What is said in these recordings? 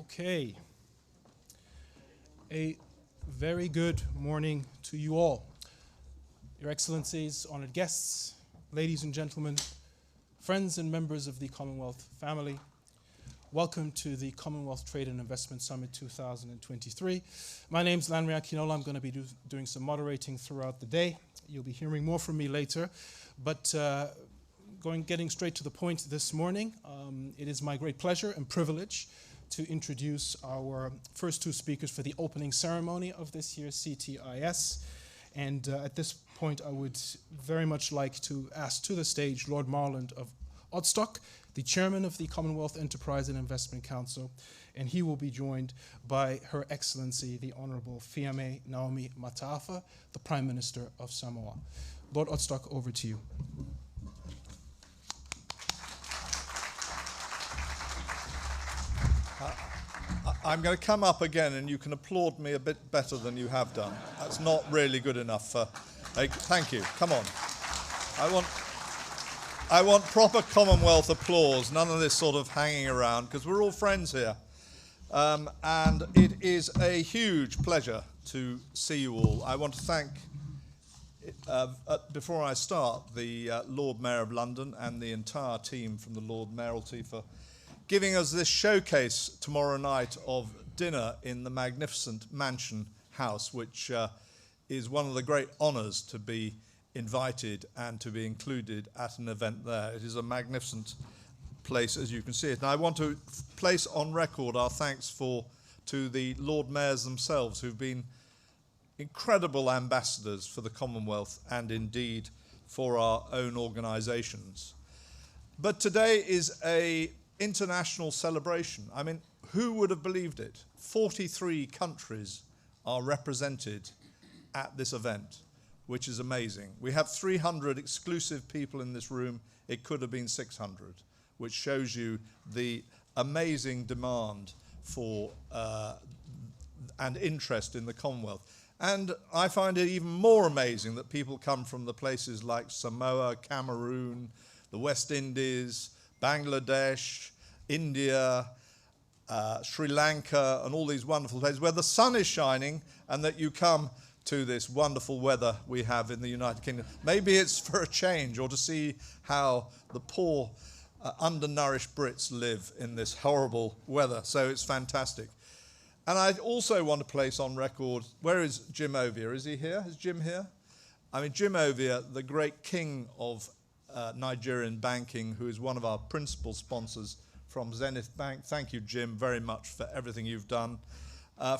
Okay. A very good morning to you all. Your Excellencies, honored guests, ladies and gentlemen, friends and members of the Commonwealth family, welcome to the Commonwealth Trade and Investment Summit 2023. My name's Lanre Akinola. I'm going to be doing some moderating throughout the day. You'll be hearing more from me later, but getting straight to the point this morning, it is my great pleasure and privilege to introduce our first two speakers for the opening ceremony of this year's CTIS. And at this point, I would very much like to ask to the stage Lord Marland of Odstock, the chairman of the Commonwealth Enterprise and Investment Council, and he will be joined by Her Excellency, the Honorable Fiamē Naomi Mataafa, the Prime Minister of Samoa. Lord Odstock, over to you. I'm going to come up again, and you can applaud me a bit better than you have done. That's not really good enough. Thank you. Come on. I want proper Commonwealth applause, none of this sort of hanging around, because we're all friends here. And it is a huge pleasure to see you all. I want to thank, before I start, the Lord Mayor of London and the entire team from the Lord Mayoralty for giving us this showcase tomorrow night of dinner in the magnificent Mansion House, which is one of the great honours to be invited and to be included at an event there. It is a magnificent place, as you can see it. And I want to place on record our thanks to the Lord Mayors themselves, who've been incredible ambassadors for the Commonwealth and indeed for our own organisations. But today is an international celebration. I mean, who would have believed it? 43 countries are represented at this event, which is amazing. We have 300 exclusive people in this room. It could have been 600, which shows you the amazing demand for and interest in the Commonwealth. And I find it even more amazing that people come from the places like Samoa, Cameroon, the West Indies, Bangladesh, India, Sri Lanka, and all these wonderful places where the sun is shining, and that you come to this wonderful weather we have in the United Kingdom. Maybe it's for a change, or to see how the poor, undernourished Brits live in this horrible weather. So it's fantastic. And I also want to place on record, where is Jim Ovia? Is he here? Is Jim here? I mean, Jim Ovia, the great king of Nigerian banking, who is one of our principal sponsors from Zenith Bank. Thank you, Jim, very much for everything you've done.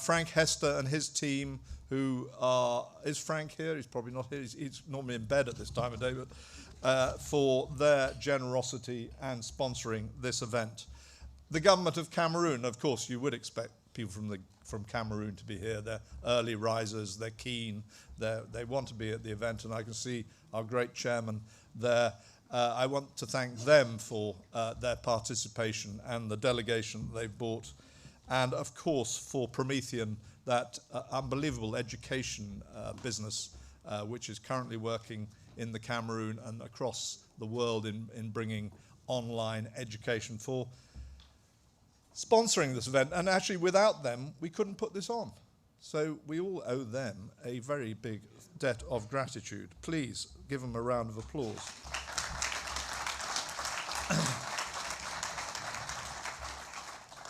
Frank Hester and his team, who are, is Frank here? He's probably not here. He's normally in bed at this time of day, but for their generosity and sponsoring this event. The government of Cameroon, of course, you would expect people from Cameroon to be here. They're early risers, they're keen, they want to be at the event, and I can see our great chairman there. I want to thank them for their participation and the delegation that they've brought, and of course for Promethean, that unbelievable education business which is currently working in the Cameroon and across the world in bringing online education, for sponsoring this event. And actually without them we couldn't put this on. So we all owe them a very big debt of gratitude. Please give them a round of applause.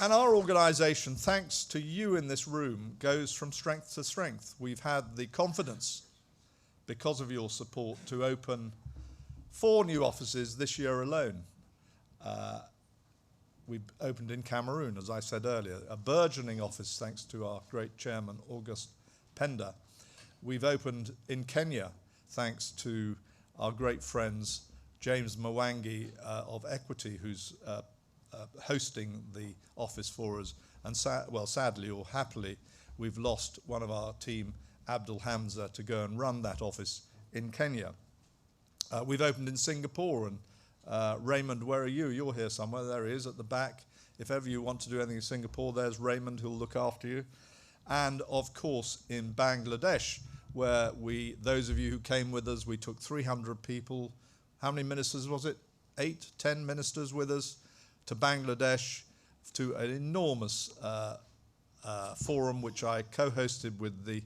And our organisation, thanks to you in this room, goes from strength to strength. We've had the confidence, because of your support, to open 4 new offices this year alone. We've opened in Cameroon, as I said earlier, a burgeoning office thanks to our great chairman, August Penda. We've opened in Kenya, thanks to our great friends, James Mwangi of Equity, who's hosting the office for us. And sadly or happily, we've lost one of our team, Abdul Hamza, to go and run that office in Kenya. We've opened in Singapore, and Raymond, where are you? You're here somewhere. There he is at the back. If ever you want to do anything in Singapore, there's Raymond, who'll look after you. And of course in Bangladesh, where those of you who came with us, we took 300 people. How many ministers was it? 8, 10 ministers with us to Bangladesh to an enormous forum which I co-hosted with the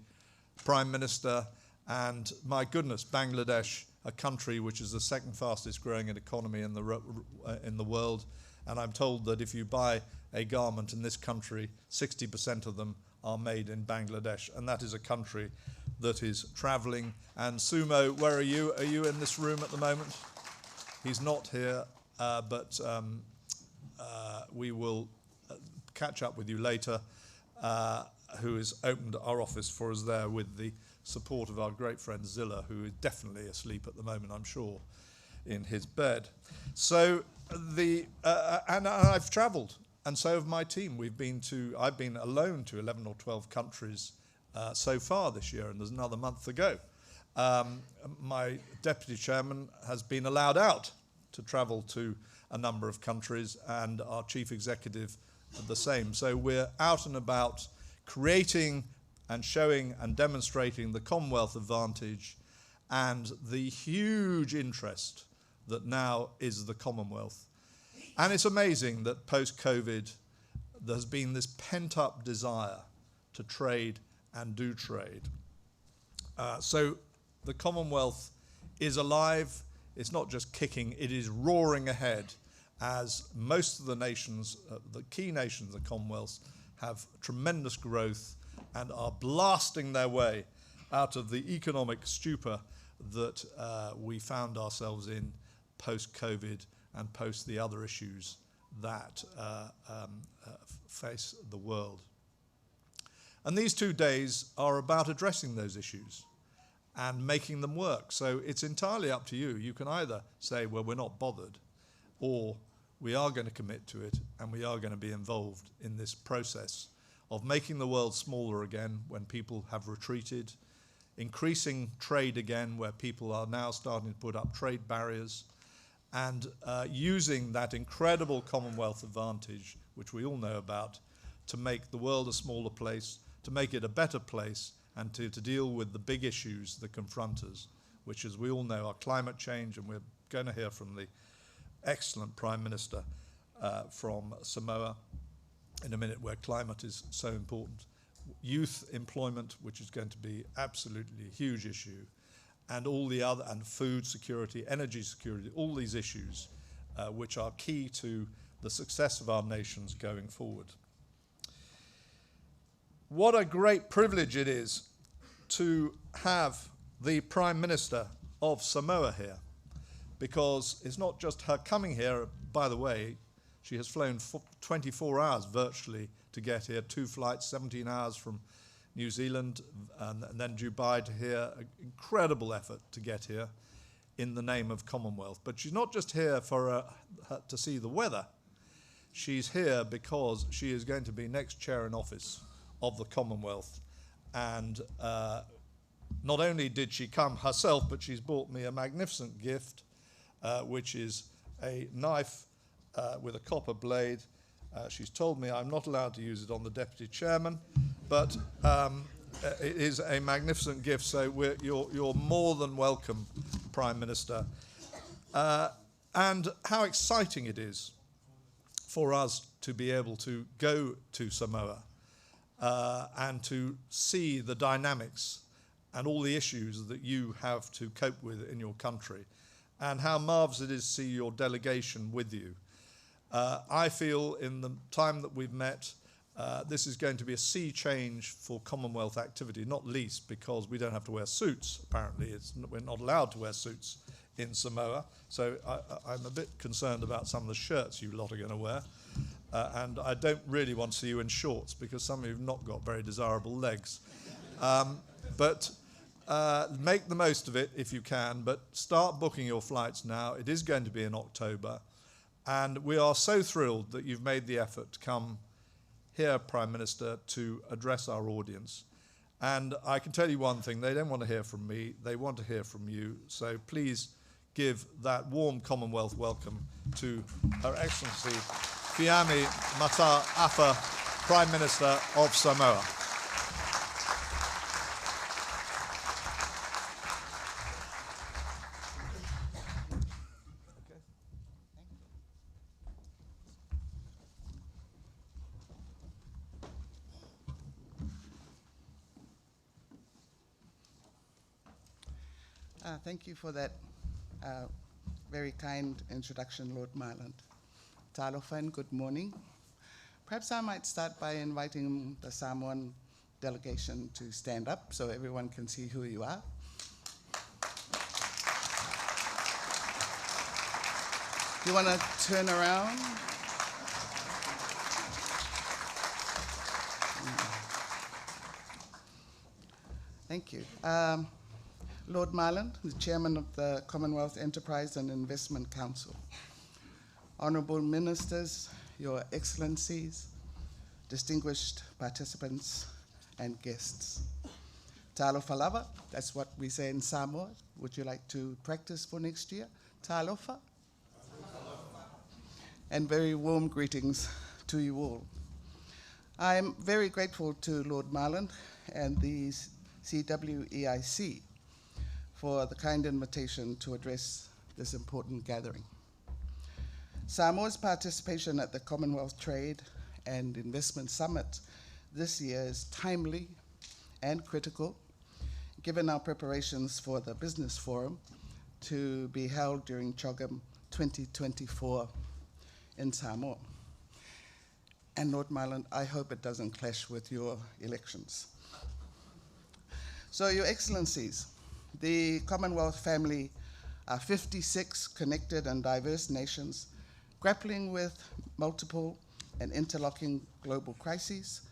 Prime Minister, and my goodness, Bangladesh, a country which is the second fastest growing economy in the world, and I'm told that if you buy a garment in this country, 60% of them are made in Bangladesh, and that is a country that is traveling. And Sumo, where are you? Are you in this room at the moment? He's not here, but we will catch up with you later, who has opened our office for us there with the support of our great friend Zilla, who is definitely asleep at the moment, I'm sure, in his bed. So and I've travelled, and so have my team. I've been alone to 11 or 12 countries so far this year, and there's another month to go. My deputy chairman has been allowed out to travel to a number of countries, and our chief executive the same. So we're out and about creating and showing and demonstrating the Commonwealth Advantage and the huge interest that now is the Commonwealth. And it's amazing that post-COVID there's been this pent-up desire to trade and do trade. So the Commonwealth is alive. It's not just kicking, it is roaring ahead, as most of the nations, the key nations of the Commonwealth, have tremendous growth and are blasting their way out of the economic stupor that we found ourselves in post-COVID and post the other issues that face the world. And these 2 days are about addressing those issues and making them work. So it's entirely up to you. You can either say, well, we're not bothered, or we are going to commit to it and we are going to be involved in this process of making the world smaller again when people have retreated, increasing trade again where people are now starting to put up trade barriers, and using that incredible Commonwealth Advantage, which we all know about, to make the world a smaller place, to make it a better place, and to deal with the big issues that confront us, which, as we all know, are climate change, and we're going to hear from the excellent Prime Minister from Samoa in a minute, where climate is so important, youth employment, which is going to be absolutely a huge issue, and all the other, and food security, energy security, all these issues which are key to the success of our nations going forward. What a great privilege it is to have the Prime Minister of Samoa here, because it's not just her coming here. By the way, she has flown 24 hours virtually to get here, 2 flights, 17 hours from New Zealand, and then Dubai to here. An incredible effort to get here in the name of Commonwealth. But she's not just here for to see the weather. She's here because she is going to be next chair in office of the Commonwealth. And not only did she come herself, but she's brought me a magnificent gift, which is a knife with a copper blade. She's told me I'm not allowed to use it on the deputy chairman, but it is a magnificent gift, so you're more than welcome, Prime Minister. And how exciting it is for us to be able to go to Samoa and to see the dynamics and all the issues that you have to cope with in your country, and how marvellous it is to see your delegation with you. I feel in the time that we've met, this is going to be a sea change for Commonwealth activity, not least because we don't have to wear suits, apparently. We're not allowed to wear suits in Samoa, so I'm a bit concerned about some of the shirts you lot are going to wear. And I don't really want to see you in shorts, because some of you have not got very desirable legs. But make the most of it if you can, but start booking your flights now. It is going to be in October. And we are so thrilled that you've made the effort to come here, Prime Minister, to address our audience. And I can tell you one thing, they don't want to hear from me, they want to hear from you. So please give that warm Commonwealth welcome to Her Excellency Fiamē Mata-Afa, Prime Minister of Samoa. Thank you for that very kind introduction, Lord Marland. Talofa and good morning. Perhaps I might start by inviting the Samoan delegation to stand up so everyone can see who you are. You want to turn around? Thank you. Lord Marland, the Chairman of the Commonwealth Enterprise and Investment Council. Honourable Ministers, Your Excellencies, distinguished participants and guests. Talofa lava, that's what we say in Samoa. Would you like to practice for next year? Talofa. And very warm greetings to you all. I'm very grateful to Lord Marland and the CWEIC for the kind invitation to address this important gathering. Samoa's participation at the Commonwealth Trade and Investment Summit this year is timely and critical, given our preparations for the Business Forum to be held during CHOGM 2024 in Samoa. And Lord Marland, I hope it doesn't clash with your elections. So, Your Excellencies, the Commonwealth family are 56 connected and diverse nations grappling with multiple and interlocking global crises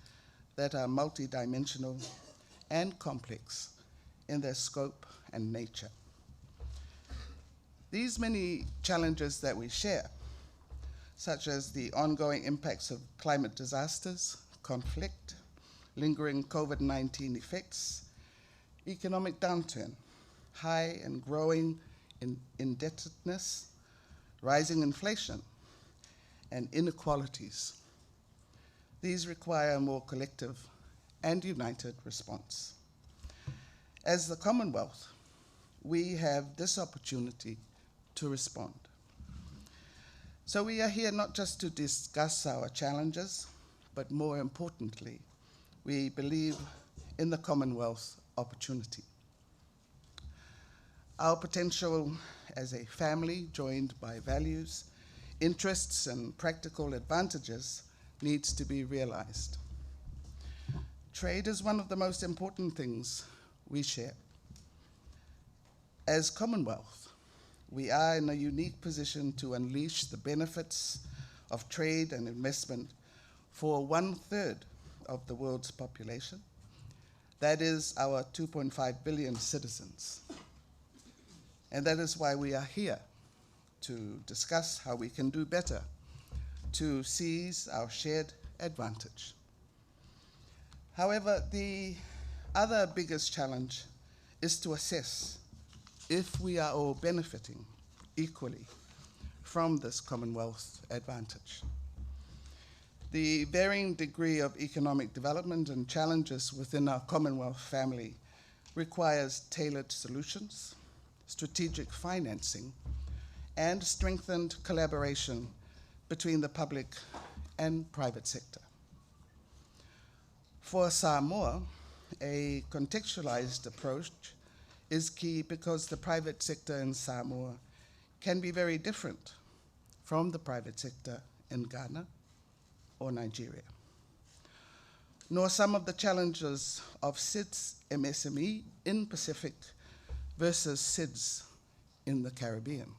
that are multidimensional and complex in their scope and nature. These many challenges that we share, such as the ongoing impacts of climate disasters, conflict, lingering COVID-19 effects, economic downturn, high and growing indebtedness, rising inflation, and inequalities. These require a more collective and united response. As the Commonwealth, we have this opportunity to respond. So we are here not just to discuss our challenges, but more importantly, we believe in the Commonwealth opportunity. Our potential as a family joined by values, interests, and practical advantages needs to be realized. Trade is one of the most important things we share. As Commonwealth, we are in a unique position to unleash the benefits of trade and investment for 1/3 of the world's population. That is our 2.5 billion citizens. And that is why we are here, to discuss how we can do better, to seize our shared advantage. However, the other biggest challenge is to assess if we are all benefiting equally from this Commonwealth advantage. The varying degree of economic development and challenges within our Commonwealth family requires tailored solutions, strategic financing, and strengthened collaboration between the public and private sector. For Samoa, a contextualized approach is key because the private sector in Samoa can be very different from the private sector in Ghana or Nigeria, nor some of the challenges of SIDS MSME in Pacific versus SIDS in the Caribbean.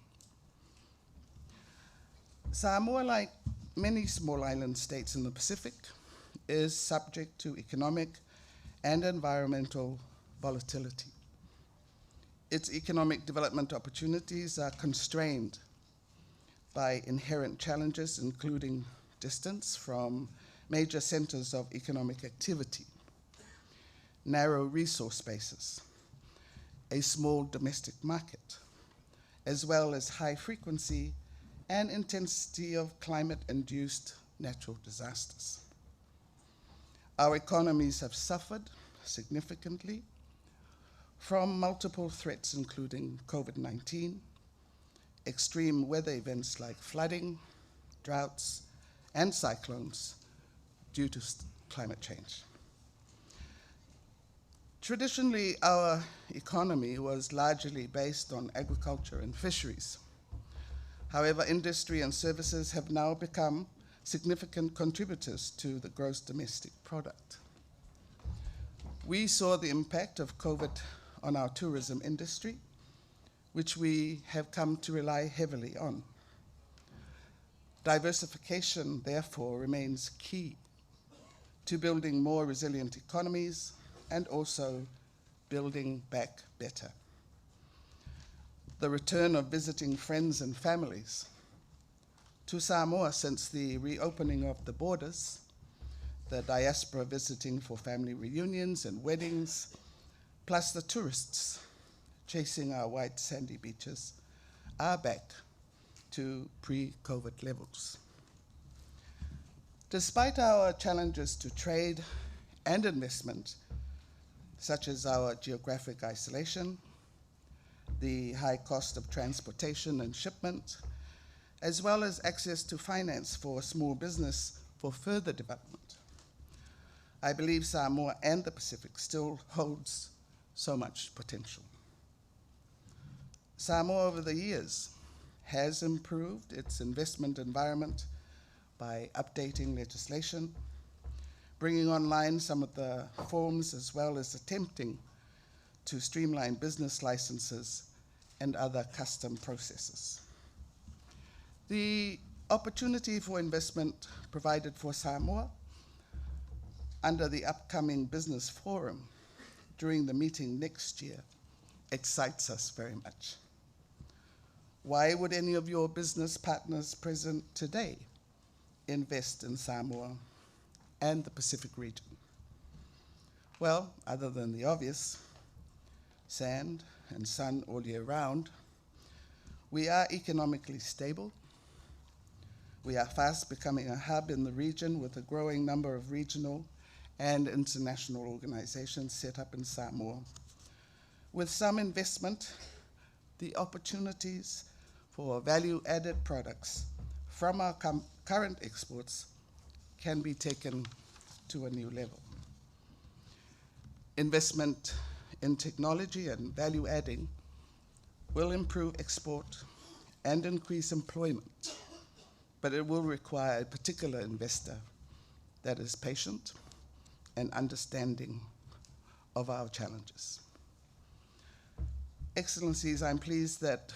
Samoa, like many small island states in the Pacific, is subject to economic and environmental volatility. Its economic development opportunities are constrained by inherent challenges, including distance from major centers of economic activity, narrow resource bases, a small domestic market, as well as high frequency and intensity of climate-induced natural disasters. Our economies have suffered significantly from multiple threats, including COVID-19, extreme weather events like flooding, droughts, and cyclones due to climate change. Traditionally, our economy was largely based on agriculture and fisheries. However, industry and services have now become significant contributors to the gross domestic product. We saw the impact of COVID on our tourism industry, which we have come to rely heavily on. Diversification, therefore, remains key to building more resilient economies and also building back better. The return of visiting friends and families to Samoa since the reopening of the borders, the diaspora visiting for family reunions and weddings, plus the tourists chasing our white sandy beaches, are back to pre-COVID levels. Despite our challenges to trade and investment, such as our geographic isolation, the high cost of transportation and shipment, as well as access to finance for small business for further development, I believe Samoa and the Pacific still holds so much potential. Samoa over the years has improved its investment environment by updating legislation, bringing online some of the forms, as well as attempting to streamline business licenses and other custom processes. The opportunity for investment provided for Samoa under the upcoming business forum during the meeting next year excites us very much. Why would any of your business partners present today invest in Samoa and the Pacific region? Well, other than the obvious, sand and sun all year round, we are economically stable. We are fast becoming a hub in the region with a growing number of regional and international organizations set up in Samoa. With some investment, the opportunities for value-added products from our current exports can be taken to a new level. Investment in technology and value adding will improve export and increase employment, but it will require a particular investor that is patient and understanding of our challenges. Excellencies, I'm pleased that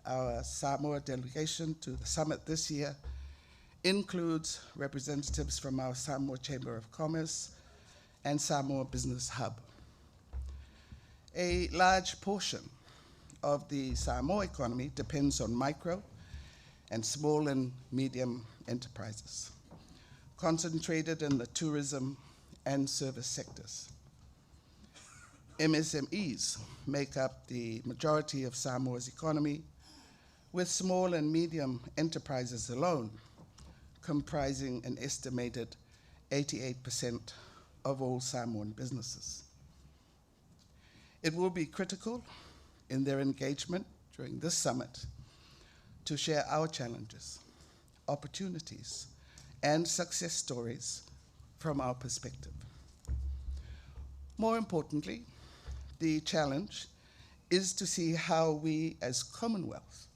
our Samoa delegation to the summit this year includes representatives from our Samoa Chamber of Commerce and Samoa Business Hub. A large portion of the Samoa economy depends on micro and small and medium enterprises, concentrated in the tourism and service sectors. MSMEs make up the majority of Samoa's economy, with small and medium enterprises alone comprising an estimated 88% of all Samoan businesses. It will be critical in their engagement during this summit to share our challenges, opportunities, and success stories from our perspective. More importantly, the challenge is to see how we as Commonwealth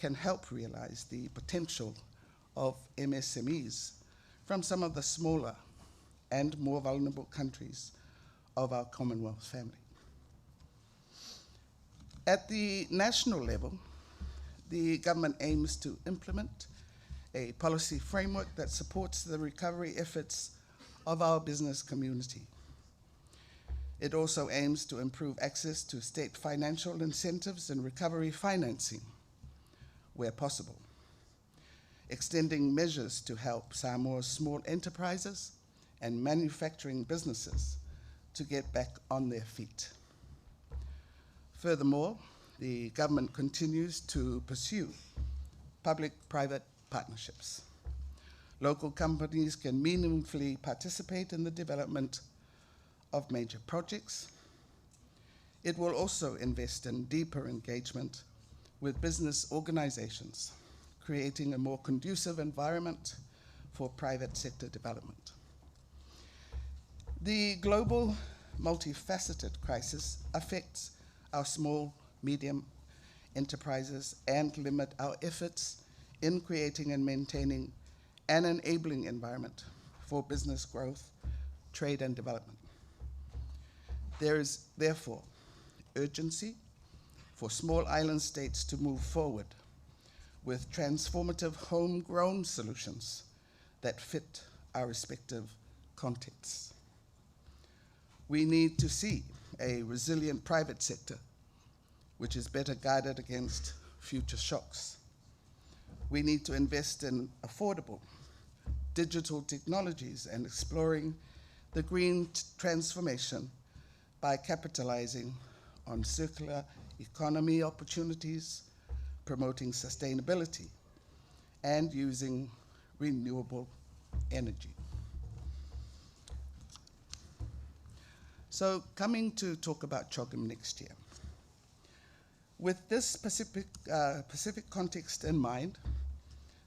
can help realize the potential of MSMEs from some of the smaller and more vulnerable countries of our Commonwealth family. At the national level, the government aims to implement a policy framework that supports the recovery efforts of our business community. It also aims to improve access to state financial incentives and recovery financing where possible, extending measures to help Samoa's small enterprises and manufacturing businesses to get back on their feet. Furthermore, the government continues to pursue public-private partnerships. Local companies can meaningfully participate in the development of major projects. It will also invest in deeper engagement with business organizations, creating a more conducive environment for private sector development. The global multifaceted crisis affects our small, medium enterprises and limit our efforts in creating and maintaining an enabling environment for business growth, trade, and development. There is therefore urgency for small island states to move forward with transformative homegrown solutions that fit our respective contexts. We need to see a resilient private sector which is better guarded against future shocks. We need to invest in affordable digital technologies and exploring the green transformation by capitalizing on circular economy opportunities, promoting sustainability, and using renewable energy. So coming to talk about CHOGM next year. With this specific context in mind,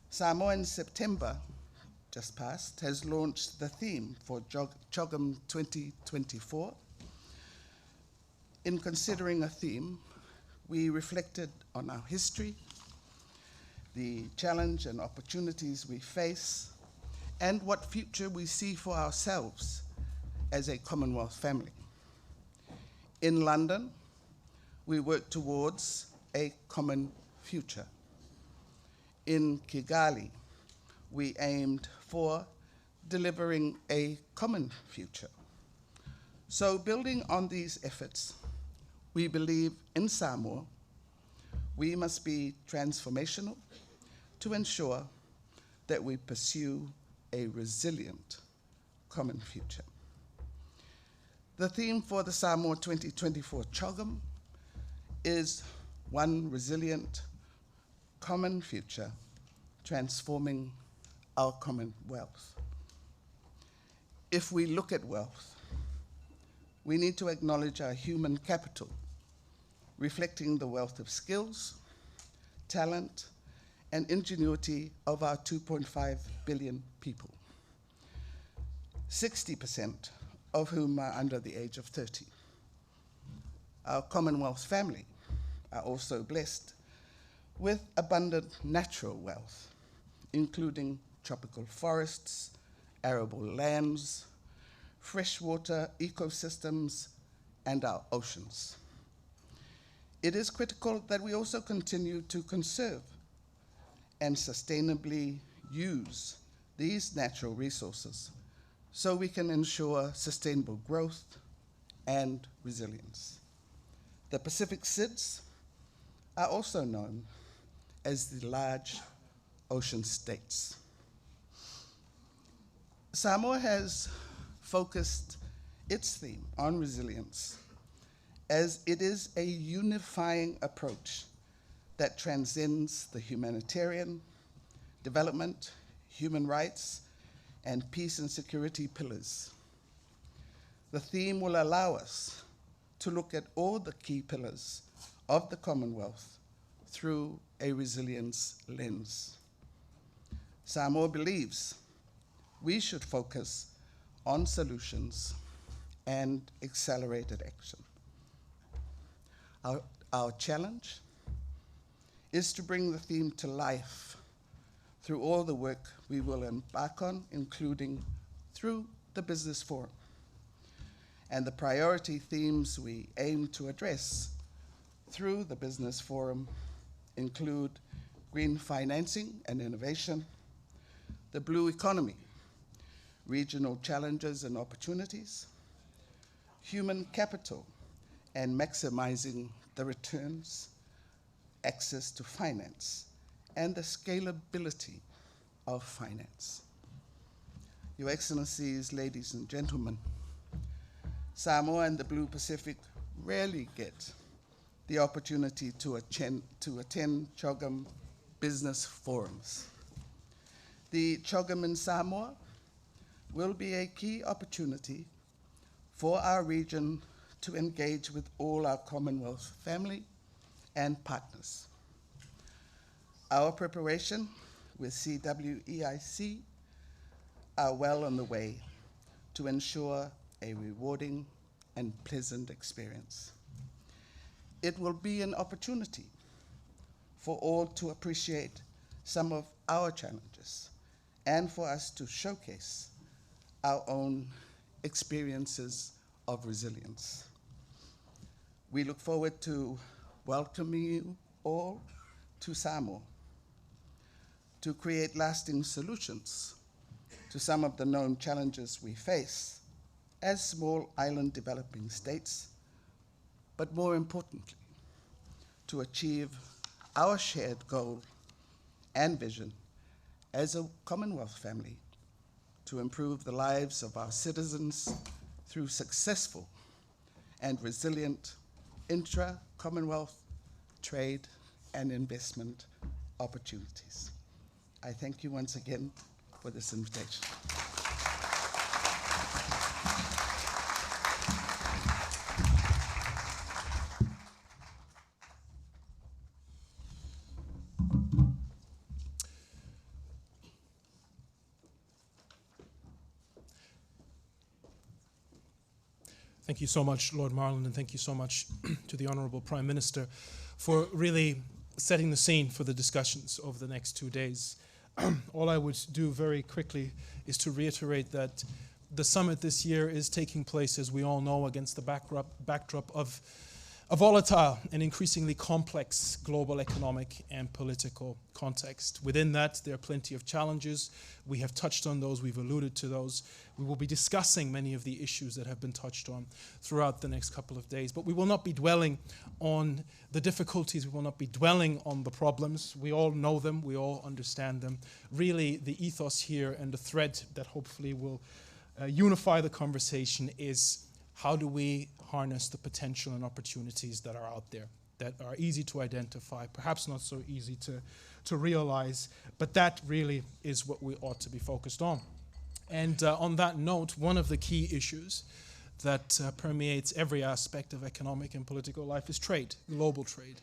Samoa in September, just past, has launched the theme for CHOGM 2024. In considering a theme, we reflected on our history, the challenge and opportunities we face, and what future we see for ourselves as a Commonwealth family. In London, we work towards a common future. In Kigali, we aimed for delivering a common future. So building on these efforts, we believe in Samoa, we must be transformational to ensure that we pursue a resilient common future. The theme for the Samoa 2024 CHOGM is one resilient common future, transforming our commonwealth. If we look at wealth, we need to acknowledge our human capital, reflecting the wealth of skills, talent, and ingenuity of our 2.5 billion people, 60% of whom are under the age of 30. Our Commonwealth family are also blessed with abundant natural wealth, including tropical forests, arable lands, freshwater ecosystems, and our oceans. It is critical that we also continue to conserve and sustainably use these natural resources so we can ensure sustainable growth and resilience. The Pacific SIDS are also known as the large ocean states. Samoa has focused its theme on resilience as it is a unifying approach that transcends the humanitarian, development, human rights, and peace and security pillars. The theme will allow us to look at all the key pillars of the Commonwealth through a resilience lens. Samoa believes we should focus on solutions and accelerated action. Our challenge is to bring the theme to life through all the work we will embark on, including through the Business Forum. And the priority themes we aim to address through the Business Forum include green financing and innovation, the blue economy, regional challenges and opportunities, human capital and maximizing the returns, access to finance, and the scalability of finance. Your Excellencies, ladies and gentlemen, Samoa and the Blue Pacific rarely get the opportunity to attend CHOGM business forums. The CHOGM in Samoa will be a key opportunity for our region to engage with all our Commonwealth family and partners. Our preparation with CWEIC are well on the way to ensure a rewarding and pleasant experience. It will be an opportunity for all to appreciate some of our challenges and for us to showcase our own experiences of resilience. We look forward to welcoming you all to Samoa to create lasting solutions to some of the known challenges we face as small island developing states, but more importantly, to achieve our shared goal and vision as a Commonwealth family to improve the lives of our citizens through successful and resilient intra-Commonwealth trade and investment opportunities. I thank you once again for this invitation. Thank you so much, Lord Marland, and thank you so much to the Honourable Prime Minister for really setting the scene for the discussions over the next 2 days. All I would do very quickly is to reiterate that the summit this year is taking place, as we all know, against the backdrop of a volatile and increasingly complex global economic and political context. Within that, there are plenty of challenges. We have touched on those, we've alluded to those. We will be discussing many of the issues that have been touched on throughout the next couple of days, but we will not be dwelling on the difficulties, we will not be dwelling on the problems. We all know them, we all understand them. Really, the ethos here and the thread that hopefully will unify the conversation is: how do we harness the potential and opportunities that are out there, that are easy to identify, perhaps not so easy to realize, but that really is what we ought to be focused on. And on that note, one of the key issues that permeates every aspect of economic and political life is trade, global trade.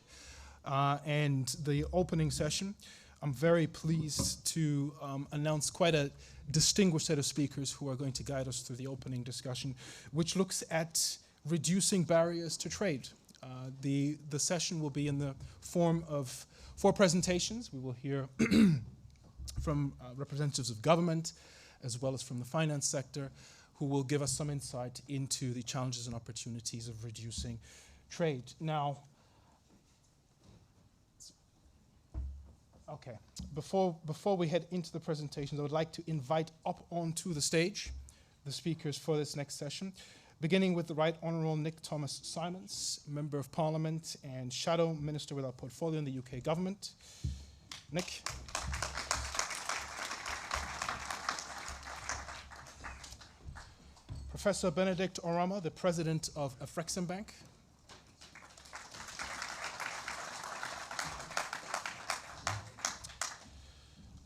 And the opening session, I'm very pleased to announce quite a distinguished set of speakers who are going to guide us through the opening discussion, which looks at reducing barriers to trade. The session will be in the form of 4 presentations. We will hear from representatives of government, as well as from the finance sector, who will give us some insight into the challenges and opportunities of reducing trade. Now, okay, before we head into the presentations, I would like to invite up onto the stage the speakers for this next session, beginning with the Right Honourable Nick Thomas Simons, Member of Parliament and Shadow Minister without portfolio in the UK Government. Nick. Professor Benedict Orama, the President of Afrexim Bank.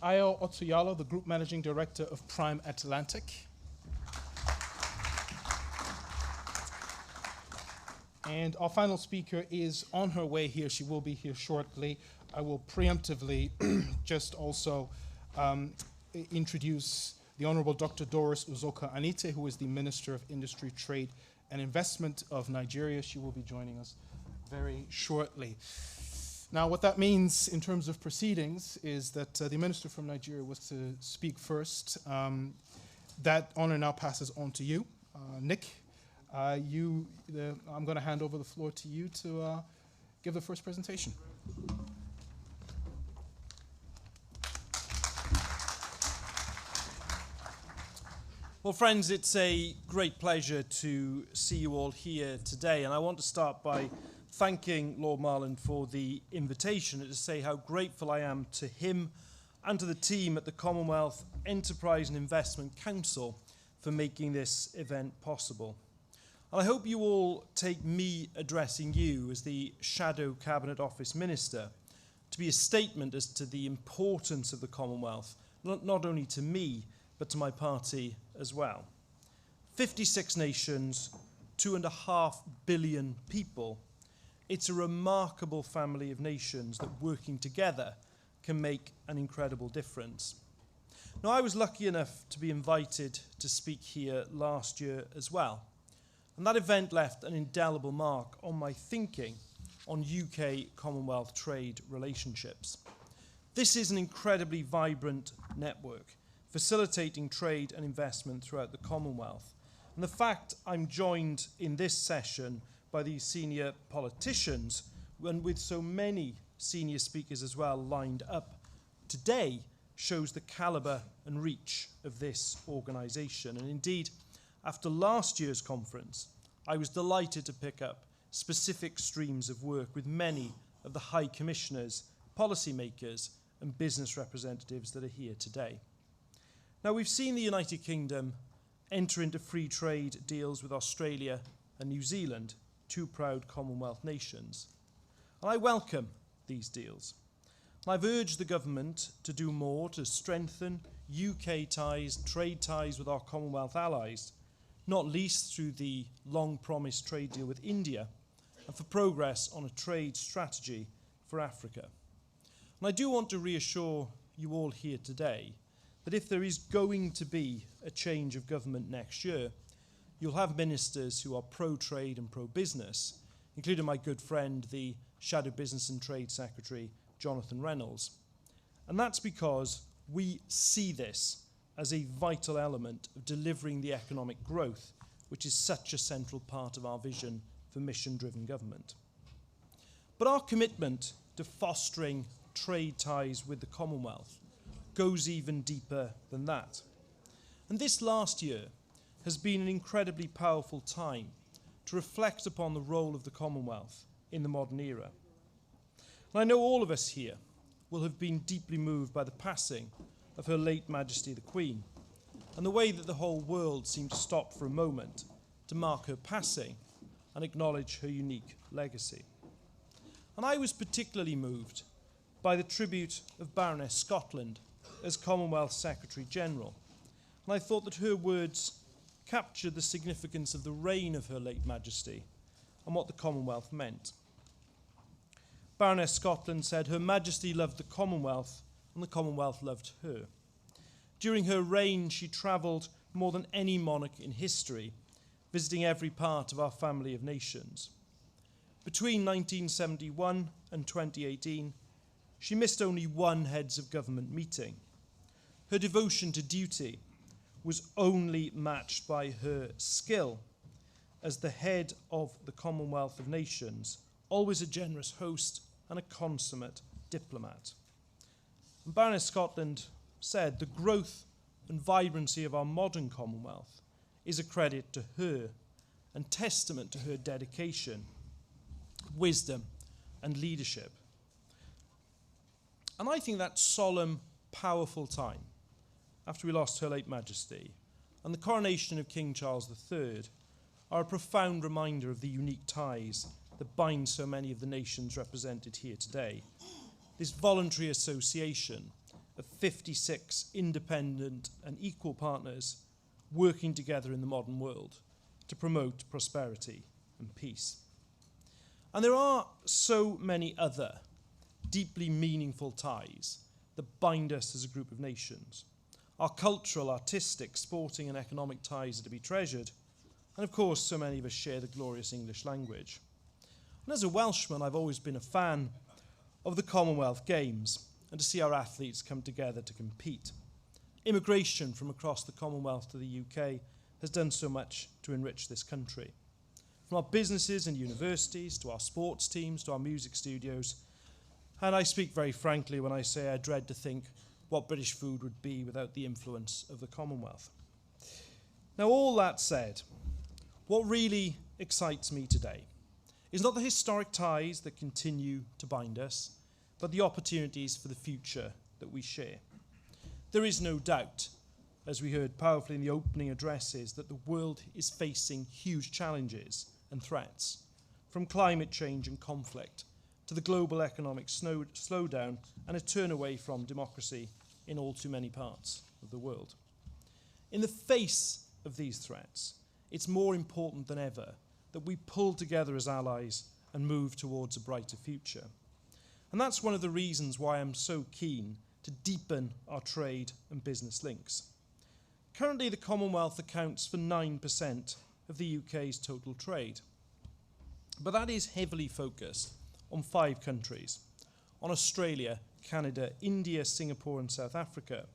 Ayo Otsuyalo, the Group Managing Director of Prime Atlantic. And our final speaker is on her way here. She will be here shortly. I will preemptively just also introduce the Honourable Dr. Doris Uzoka-Anite, who is the Minister of Industry, Trade and Investment of Nigeria. She will be joining us very shortly. Now, what that means in terms of proceedings is that the Minister from Nigeria was to speak first. That honour now passes on to you. Nick, I'm going to hand over the floor to you to give the first presentation. Well, friends, it's a great pleasure to see you all here today, and I want to start by thanking Lord Marland for the invitation and to say how grateful I am to him and to the team at the Commonwealth Enterprise and Investment Council for making this event possible. And I hope you all take me addressing you as the Shadow Cabinet Office Minister to be a statement as to the importance of the Commonwealth, not only to me, but to my party as well. 56 nations, 2.5 billion people. It's a remarkable family of nations that working together can make an incredible difference. Now, I was lucky enough to be invited to speak here last year as well. And that event left an indelible mark on my thinking on UK Commonwealth trade relationships. This is an incredibly vibrant network, facilitating trade and investment throughout the Commonwealth. And the fact I'm joined in this session by these senior politicians, and with so many senior speakers as well lined up today, shows the calibre and reach of this organisation. And indeed, after last year's conference, I was delighted to pick up specific streams of work with many of the High Commissioners, policymakers and business representatives that are here today. Now, we've seen the United Kingdom enter into free trade deals with Australia and New Zealand, two proud Commonwealth nations. And I welcome these deals. And I've urged the government to do more to strengthen UK ties, trade ties with our Commonwealth allies, not least through the long-promised trade deal with India, and for progress on a trade strategy for Africa. And I do want to reassure you all here today that if there is going to be a change of government next year, you'll have ministers who are pro-trade and pro-business, including my good friend, the Shadow Business and Trade Secretary, Jonathan Reynolds. And that's because we see this as a vital element of delivering the economic growth, which is such a central part of our vision for mission-driven government. But our commitment to fostering trade ties with the Commonwealth goes even deeper than that. And this last year has been an incredibly powerful time to reflect upon the role of the Commonwealth in the modern era. And I know all of us here will have been deeply moved by the passing of Her late Majesty the Queen, and the way that the whole world seemed to stop for a moment to mark her passing and acknowledge her unique legacy. And I was particularly moved by the tribute of Baroness Scotland as Commonwealth Secretary General, and I thought that her words captured the significance of the reign of Her late Majesty and what the Commonwealth meant. Baroness Scotland said, "Her Majesty loved the Commonwealth and the Commonwealth loved her. During her reign, she travelled more than any monarch in history, visiting every part of our family of nations. Between 1971 and 2018, she missed only one Heads of Government meeting. Her devotion to duty was only matched by her skill as the head of the Commonwealth of Nations, always a generous host and a consummate diplomat." And Baroness Scotland said, "The growth and vibrancy of our modern Commonwealth is a credit to her and testament to her dedication, wisdom and leadership." And I think that solemn, powerful time, after we lost Her late Majesty, and the coronation of King Charles III, are a profound reminder of the unique ties that bind so many of the nations represented here today. This voluntary association of 56 independent and equal partners working together in the modern world to promote prosperity and peace. And there are so many other deeply meaningful ties that bind us as a group of nations. Our cultural, artistic, sporting and economic ties are to be treasured. And of course, so many of us share the glorious English language. And as a Welshman, I've always been a fan of the Commonwealth Games and to see our athletes come together to compete. Immigration from across the Commonwealth to the UK has done so much to enrich this country. From our businesses and universities, to our sports teams, to our music studios. And I speak very frankly when I say I dread to think what British food would be without the influence of the Commonwealth. Now, all that said, what really excites me today is not the historic ties that continue to bind us, but the opportunities for the future that we share. There is no doubt, as we heard powerfully in the opening addresses, that the world is facing huge challenges and threats, from climate change and conflict to the global economic slowdown and a turn away from democracy in all too many parts of the world. In the face of these threats, it's more important than ever that we pull together as allies and move towards a brighter future. And that's one of the reasons why I'm so keen to deepen our trade and business links. Currently, the Commonwealth accounts for 9% of the UK's total trade. But that is heavily focused on 5 countries, on Australia, Canada, India, Singapore and South Africa.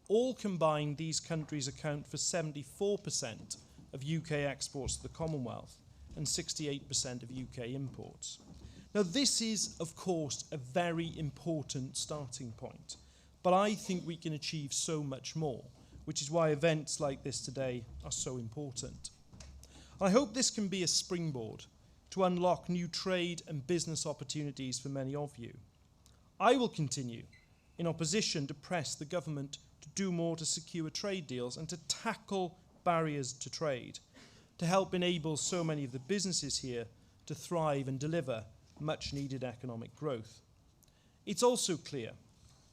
All combined, these countries account for 74% of UK exports to the Commonwealth and 68% of UK imports. Now, this is, of course, a very important starting point, but I think we can achieve so much more, which is why events like this today are so important. I hope this can be a springboard to unlock new trade and business opportunities for many of you. I will continue in opposition to press the government to do more to secure trade deals and to tackle barriers to trade, to help enable so many of the businesses here to thrive and deliver much needed economic growth. It's also clear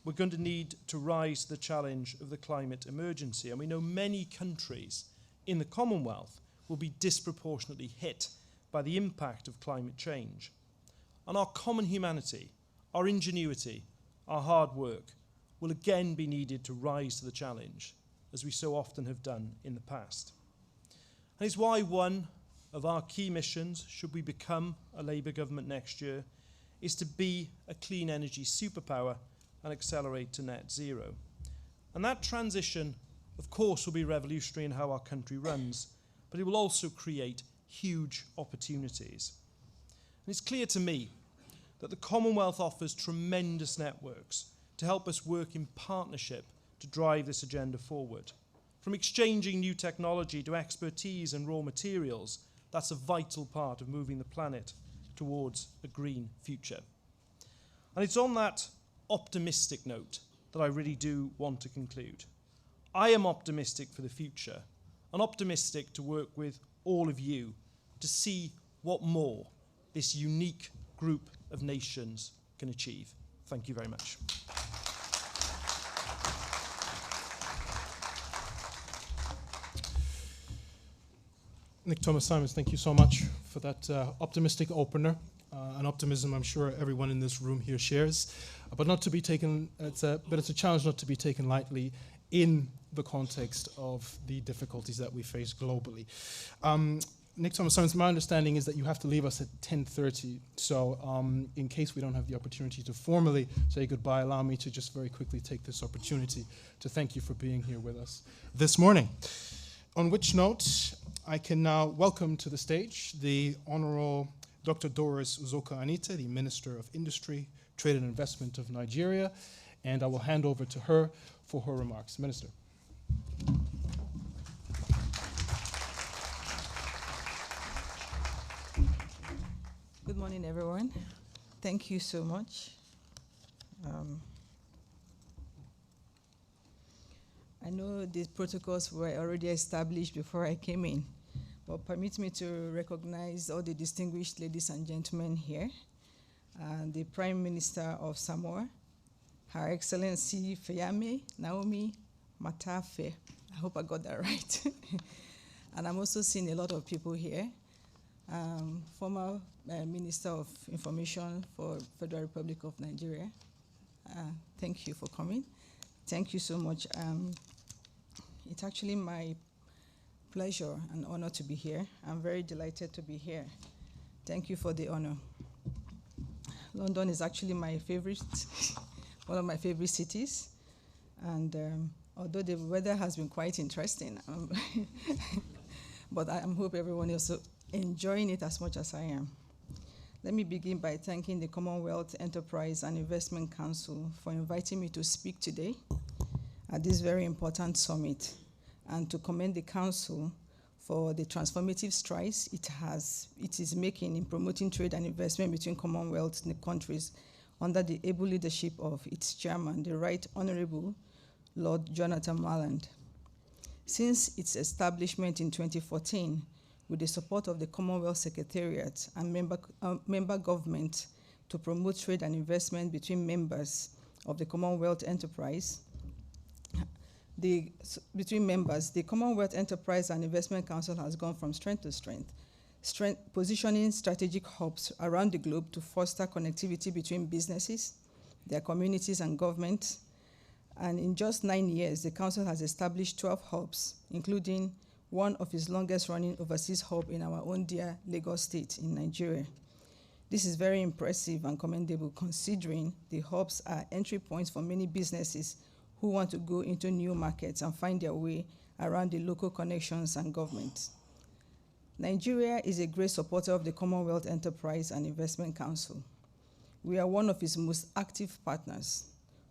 we're going to need to rise to the challenge of the climate emergency, and we know many countries in the Commonwealth will be disproportionately hit by the impact of climate change. And our common humanity, our ingenuity, our hard work will again be needed to rise to the challenge, as we so often have done in the past. And it's why one of our key missions, should we become a Labour government next year, is to be a clean energy superpower and accelerate to net zero. And that transition, of course, will be revolutionary in how our country runs, but it will also create huge opportunities. And it's clear to me that the Commonwealth offers tremendous networks to help us work in partnership to drive this agenda forward. From exchanging new technology to expertise and raw materials, that's a vital part of moving the planet towards a green future. And it's on that optimistic note that I really do want to conclude. I am optimistic for the future and optimistic to work with all of you to see what more this unique group of nations can achieve. Thank you very much. Nick Thomas-Simons, thank you so much for that optimistic opener, an optimism I'm sure everyone in this room here shares, but not to be taken. It's a challenge not to be taken lightly in the context of the difficulties that we face globally. Nick Thomas-Simons, my understanding is that you have to leave us at 10:30. So in case we don't have the opportunity to formally say goodbye, allow me to just very quickly take this opportunity to thank you for being here with us this morning. On which note, I can now welcome to the stage the Honorable Dr. Doris Uzoka-Anite, the Minister of Industry, Trade and Investment of Nigeria, and I will hand over to her for her remarks. Minister. Good morning, everyone. Thank you so much. I know these protocols were already established before I came in, but permit me to recognize all the distinguished ladies and gentlemen here, the Prime Minister of Samoa, Her Excellency Fiamē, Naomi Matafe. I hope I got that right. And I'm also seeing a lot of people here. Former Minister of Information for Federal Republic of Nigeria. Thank you for coming. Thank you so much. It's actually my pleasure and honor to be here. I'm very delighted to be here. Thank you for the honor. London is actually my favorite, one of my favorite cities. And although the weather has been quite interesting, but I hope everyone is also enjoying it as much as I am. Let me begin by thanking the Commonwealth Enterprise and Investment Council for inviting me to speak today at this very important summit, and to commend the Council for the transformative strides it is making in promoting trade and investment between Commonwealth countries under the able leadership of its chairman, the Right Honourable Lord Jonathan Marland. Since its establishment in 2014, with the support of the Commonwealth Secretariat and member government to promote trade and investment between members of the Commonwealth Enterprise, the Commonwealth Enterprise and Investment Council has gone from strength to strength, positioning strategic hubs around the globe to foster connectivity between businesses, their communities, and government. And in just 9 years, the Council has established 12 hubs, including one of its longest-running overseas hub in our own dear Lagos State in Nigeria. This is very impressive and commendable considering the hubs are entry points for many businesses who want to go into new markets and find their way around the local connections and government. Nigeria is a great supporter of the Commonwealth Enterprise and Investment Council. We are one of its most active partners,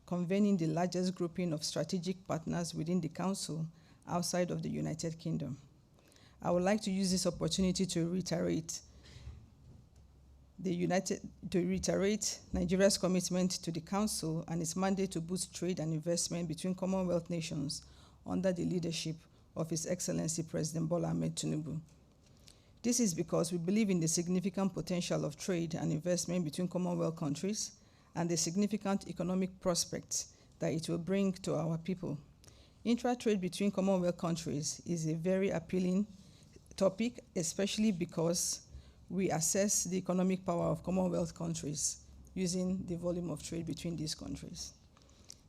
convening the largest grouping of strategic partners within the Council outside of the United Kingdom. I would like to use this opportunity to reiterate Nigeria's commitment to the Council and its mandate to boost trade and investment between Commonwealth nations under the leadership of His Excellency President Bola Ahmed Tinubu. This is because we believe in the significant potential of trade and investment between Commonwealth countries and the significant economic prospects that it will bring to our people. Intra-trade between Commonwealth countries is a very appealing topic, especially because we assess the economic power of Commonwealth countries using the volume of trade between these countries.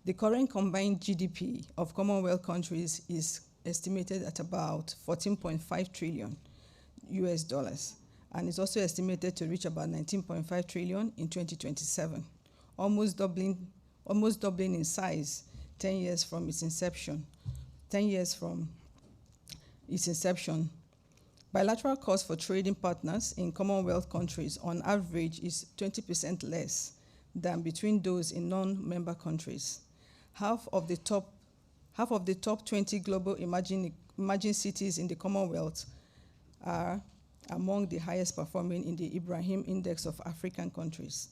The current combined GDP of Commonwealth countries is estimated at about $14.5 trillion and is also estimated to reach about $19.5 trillion in 2027, almost doubling in size 10 years from its inception. Bilateral costs for trading partners in Commonwealth countries on average is 20% less than between those in non-member countries. Half of the top 20 global emerging cities in the Commonwealth are among the highest performing in the Ibrahim Index of African countries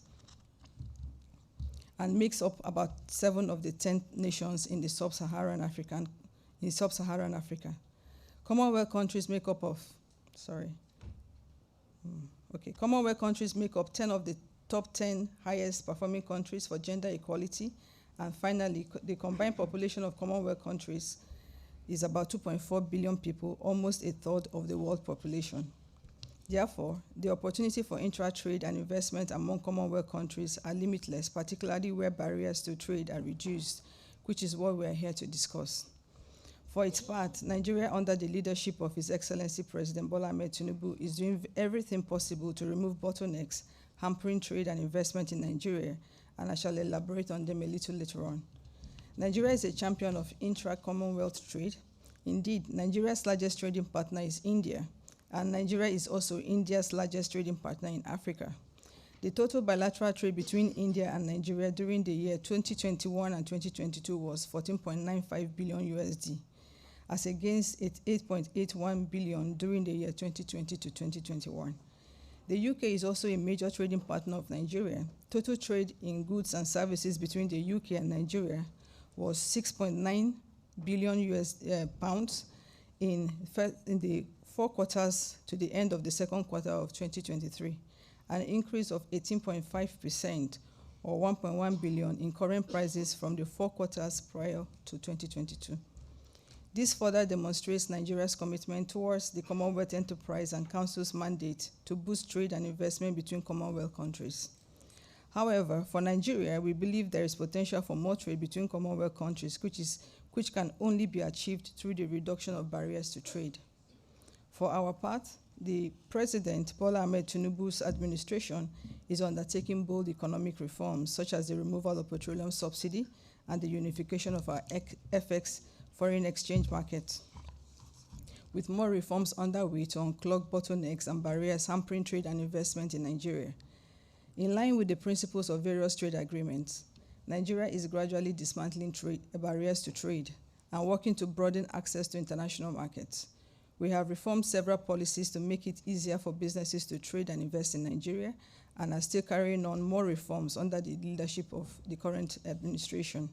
and makes up about 7 of the 10 nations in the sub-Saharan Africa. Commonwealth countries make up 10 of the top 10 highest performing countries for gender equality. And finally, the combined population of Commonwealth countries is about 2.4 billion people, almost a third of the world population. Therefore, the opportunity for intra-trade and investment among Commonwealth countries are limitless, particularly where barriers to trade are reduced, which is what we are here to discuss. For its part, Nigeria, under the leadership of His Excellency President Bola Ahmed Tinubu, is doing everything possible to remove bottlenecks hampering trade and investment in Nigeria, and I shall elaborate on them a little later on. Nigeria is a champion of intra-Commonwealth trade. Indeed, Nigeria's largest trading partner is India, and Nigeria is also India's largest trading partner in Africa. The total bilateral trade between India and Nigeria during the year 2021 and 2022 was $14.95 billion USD, as against $8.81 billion during the year 2020 to 2021. The UK is also a major trading partner of Nigeria. Total trade in goods and services between the UK and Nigeria was £6.9 billion pounds in the 4 quarters to the end of the second quarter of 2023, an increase of 18.5% or $1.1 billion in current prices from the 4 quarters prior to 2022. This further demonstrates Nigeria's commitment towards the Commonwealth Enterprise and Council's mandate to boost trade and investment between Commonwealth countries. However, for Nigeria, we believe there is potential for more trade between Commonwealth countries, which can only be achieved through the reduction of barriers to trade. For our part, the President, Bola Ahmed Tinubu's administration, is undertaking bold economic reforms, such as the removal of petroleum subsidy and the unification of our FX foreign exchange market, with more reforms underway to unclog bottlenecks and barriers hampering trade and investment in Nigeria. In line with the principles of various trade agreements, Nigeria is gradually dismantling barriers to trade and working to broaden access to international markets. We have reformed several policies to make it easier for businesses to trade and invest in Nigeria, and are still carrying on more reforms under the leadership of the current administration.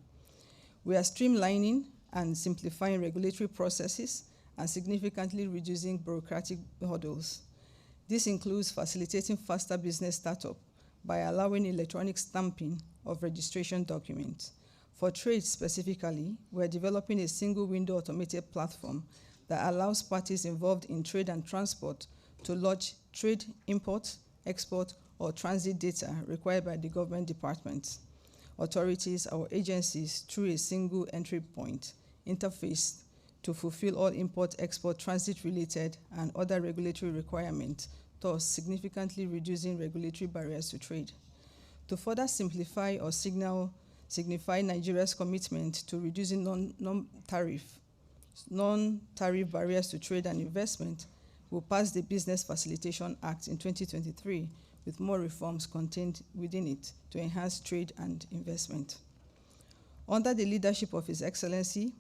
We are streamlining and simplifying regulatory processes and significantly reducing bureaucratic hurdles. This includes facilitating faster business startup by allowing electronic stamping of registration documents. For trade specifically, we're developing a single window automated platform that allows parties involved in trade and transport to lodge trade import, export, or transit data required by the government departments, authorities, or agencies through a single entry point interface to fulfill all import-export transit-related and other regulatory requirements, thus significantly reducing regulatory barriers to trade. To further simplify or signify Nigeria's commitment to reducing non-tariff barriers to trade and investment, we passed the Business Facilitation Act in 2023 with more reforms contained within it to enhance trade and investment. Under the leadership of His Excellency,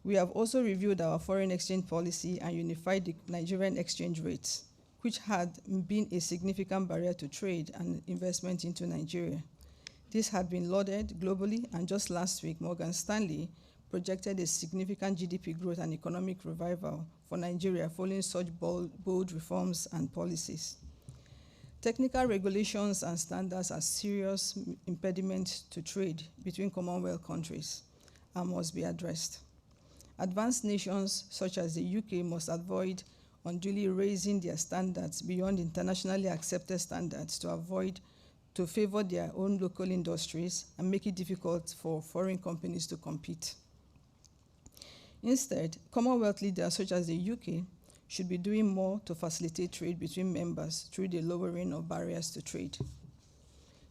we have also reviewed our foreign exchange policy and unified the Nigerian exchange rates, which had been a significant barrier to trade and investment into Nigeria. This had been lauded globally, and just last week, Morgan Stanley projected a significant GDP growth and economic revival for Nigeria following such bold reforms and policies. Technical regulations and standards are serious impediments to trade between Commonwealth countries and must be addressed. Advanced nations such as the UK must avoid unduly raising their standards beyond internationally accepted standards to favor their own local industries and make it difficult for foreign companies to compete. Instead, Commonwealth leaders such as the UK should be doing more to facilitate trade between members through the lowering of barriers to trade.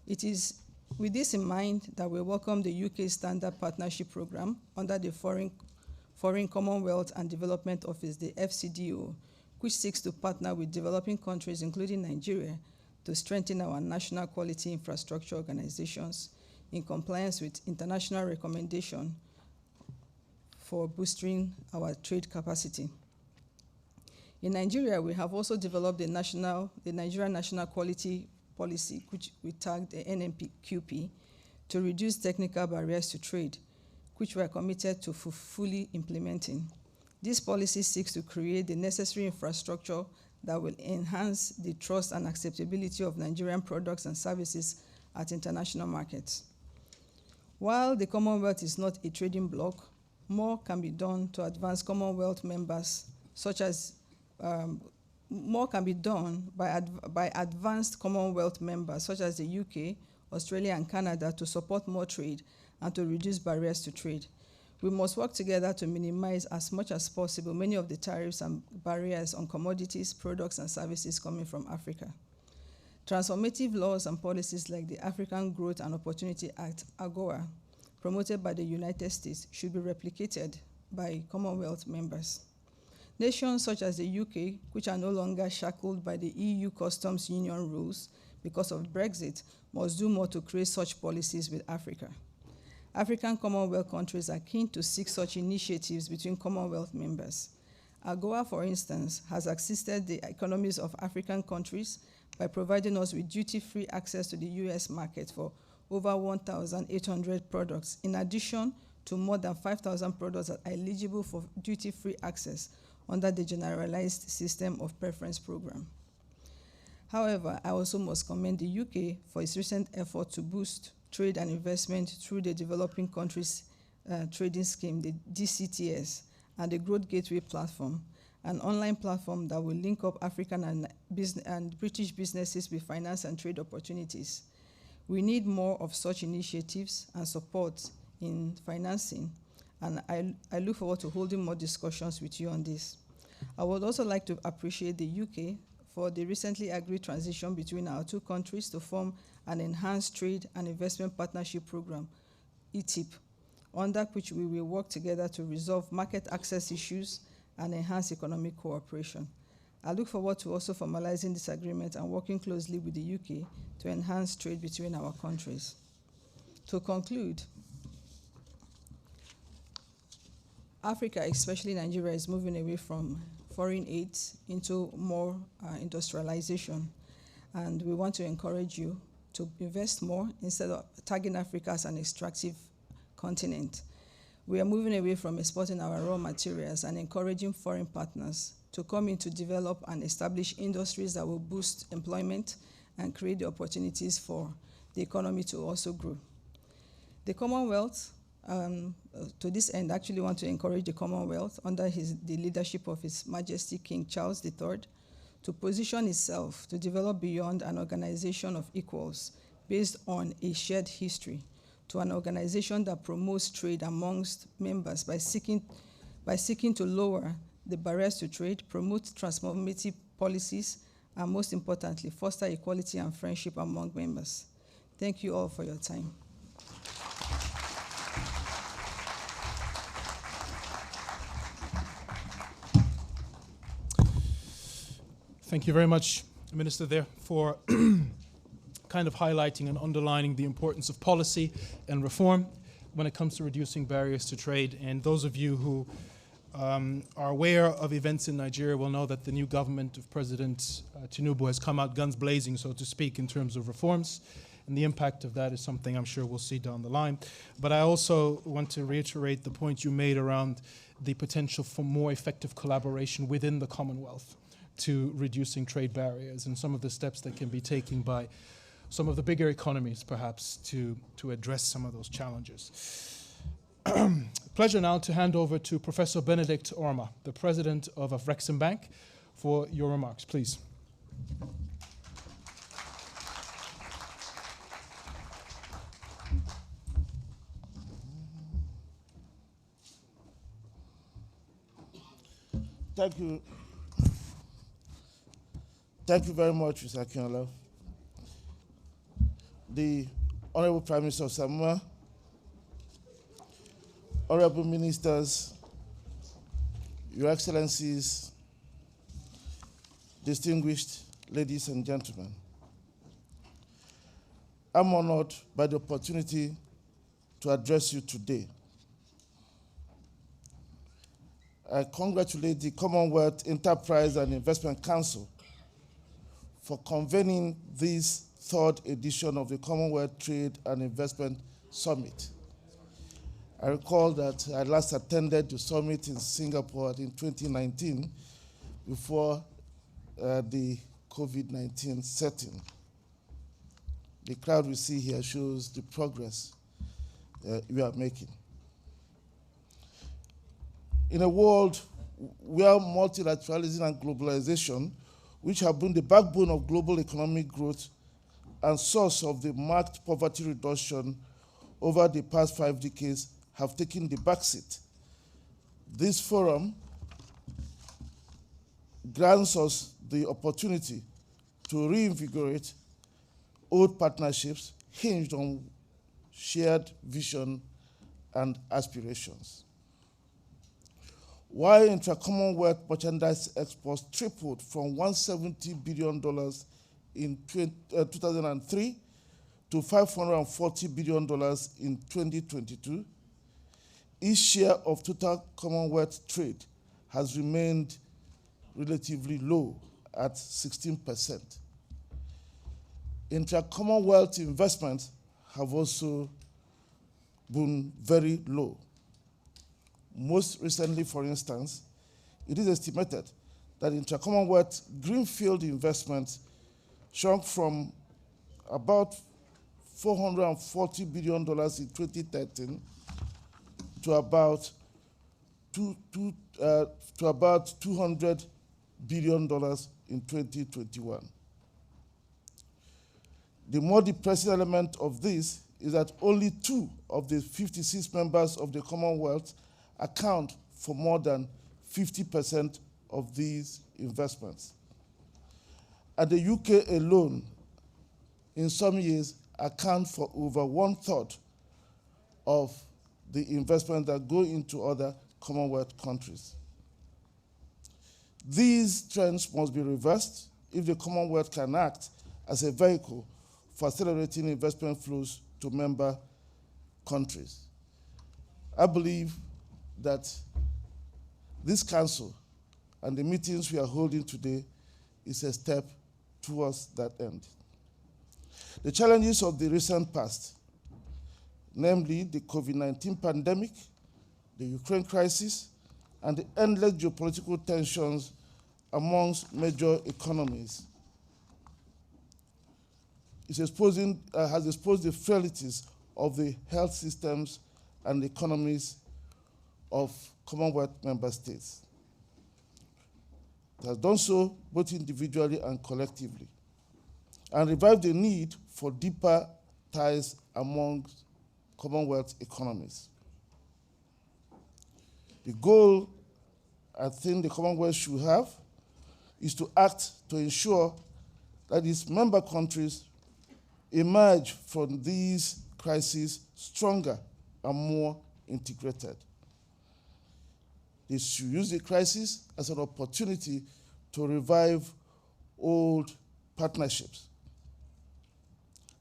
It is with this in mind that we welcome the UK Standard Partnership Program under the Foreign Commonwealth and Development Office, the FCDO, which seeks to partner with developing countries, including Nigeria, to strengthen our national quality infrastructure organizations in compliance with international recommendation for boosting our trade capacity. In Nigeria, we have also developed the Nigerian National Quality Policy, which we tagged the NNQP, to reduce technical barriers to trade, which we are committed to fully implementing. This policy seeks to create the necessary infrastructure that will enhance the trust and acceptability of Nigerian products and services at international markets. While the Commonwealth is not a trading bloc, more can be done to advance Commonwealth members, more can be done by advanced Commonwealth members such as the UK, Australia, and Canada to support more trade and to reduce barriers to trade. We must work together to minimize as much as possible many of the tariffs and barriers on commodities, products, and services coming from Africa. Transformative laws and policies like the African Growth and Opportunity Act, AGOA, promoted by the United States, should be replicated by Commonwealth members. Nations such as the UK, which are no longer shackled by the EU Customs Union rules because of Brexit, must do more to create such policies with Africa. African Commonwealth countries are keen to seek such initiatives between Commonwealth members. AGOA, for instance, has assisted the economies of African countries by providing us with duty-free access to the US market for over 1,800 products, in addition to more than 5,000 products that are eligible for duty-free access under the Generalized System of Preference Program. However, I also must commend the UK for its recent effort to boost trade and investment through the Developing Countries Trading Scheme, the DCTS, and the Growth Gateway Platform, an online platform that will link up African and British businesses with finance and trade opportunities. We need more of such initiatives and support in financing, and I look forward to holding more discussions with you on this. I would also like to appreciate the UK for the recently agreed transition between our two countries to form an Enhanced Trade and Investment Partnership Program, ETIP, under which we will work together to resolve market access issues and enhance economic cooperation. I look forward to also formalizing this agreement and working closely with the UK to enhance trade between our countries. To conclude, Africa, especially Nigeria, is moving away from foreign aid into more industrialization, and we want to encourage you to invest more instead of tagging Africa as an extractive continent. We are moving away from exporting our raw materials and encouraging foreign partners to come in to develop and establish industries that will boost employment and create the opportunities for the economy to also grow. The Commonwealth, to this end, actually want to encourage the Commonwealth under the leadership of His Majesty King Charles III to position itself to develop beyond an organization of equals based on a shared history to an organization that promotes trade amongst members by seeking by seeking to lower the barriers to trade, promote transformative policies, and most importantly, foster equality and friendship among members. Thank you all for your time. Thank you very much, Minister, there for kind of highlighting and underlining the importance of policy and reform when it comes to reducing barriers to trade. And those of you who are aware of events in Nigeria will know that the new government of President Tinubu has come out guns blazing, so to speak, in terms of reforms. And the impact of that is something I'm sure we'll see down the line. But I also want to reiterate the point you made around the potential for more effective collaboration within the Commonwealth to reducing trade barriers and some of the steps that can be taken by some of the bigger economies, perhaps, to address some of those challenges. Pleasure now to hand over to Professor Benedict Orma, the president of Afrexim Bank, for your remarks, please. Thank you. Thank you very much, Mr. Akinola. The Honorable Prime Minister of Samoa, Honorable Ministers, Your Excellencies, distinguished ladies and gentlemen, I'm honored by the opportunity to address you today. I congratulate the Commonwealth Enterprise and Investment Council for convening this third edition of the Commonwealth Trade and Investment Summit. I recall that I last attended the summit in Singapore in 2019 before the COVID-19 setting. The crowd we see here shows the progress we are making. In a world where multilateralism and globalization, which have been the backbone of global economic growth and source of the marked poverty reduction over the past 5 decades, have taken the backseat. This forum grants us the opportunity to reinvigorate old partnerships hinged on shared vision and aspirations. While intra-Commonwealth merchandise exports tripled from $170 billion in 2003 to $540 billion in 2022, each share of total Commonwealth trade has remained relatively low at 16%. Intra-Commonwealth investments have also been very low. Most recently, for instance, it is estimated that intra-Commonwealth greenfield investments shrunk from about $440 billion in 2013 to about $200 billion in 2021. The more depressing element of this is that only 2 of the 56 members of the Commonwealth account for more than 50% of these investments. And the UK alone, in some years, account for over 1/3 of the investments that go into other Commonwealth countries. These trends must be reversed if the Commonwealth can act as a vehicle for accelerating investment flows to member countries. I believe that this council and the meetings we are holding today is a step towards that end. The challenges of the recent past, namely the COVID-19 pandemic, the Ukraine crisis, and the endless geopolitical tensions amongst major economies, has exposed the frailties of the health systems and economies of Commonwealth member states. It has done so both individually and collectively, and revived the need for deeper ties among Commonwealth economies. The goal I think the Commonwealth should have is to act to ensure that its member countries emerge from these crises stronger and more integrated. They should use the crisis as an opportunity to revive old partnerships.